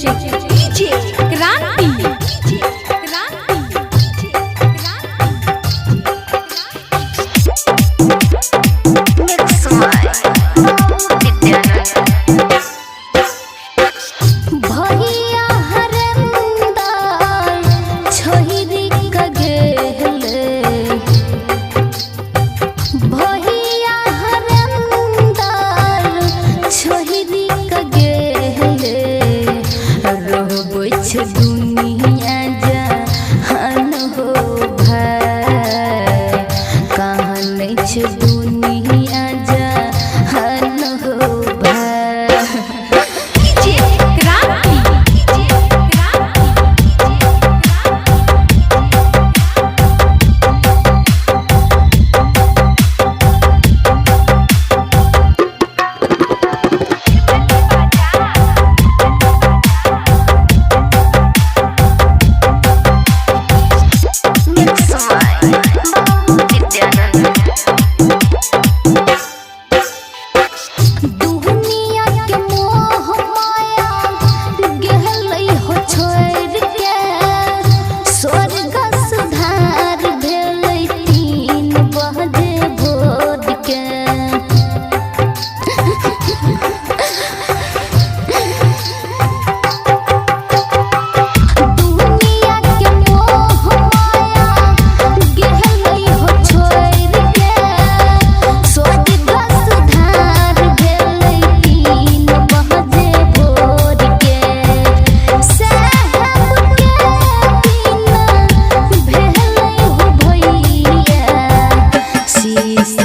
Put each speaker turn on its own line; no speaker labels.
DJ क्रांति
Mix my Vidyanand.
भैया हरेंद्र छोहिरी का गेले भैया हरेंद्र छोहिरी का गेले रोबो छ दुनिया जहान हो भाई कहाँ नहीं छ दुनिया जहान हो भाई
डीजे क्रांति
Mix my Vidyanand.
दुनिया के मोह माया गेलै हो छोड़ के स्वर्ग सुधार भेलै 3 बजे भोर के दुनिया के मोह माया गेलै हो छोड़ के स्वर्ग सुधार भेलै 3 बजे भोर के साहब के दिन भेलै हो भैया शीश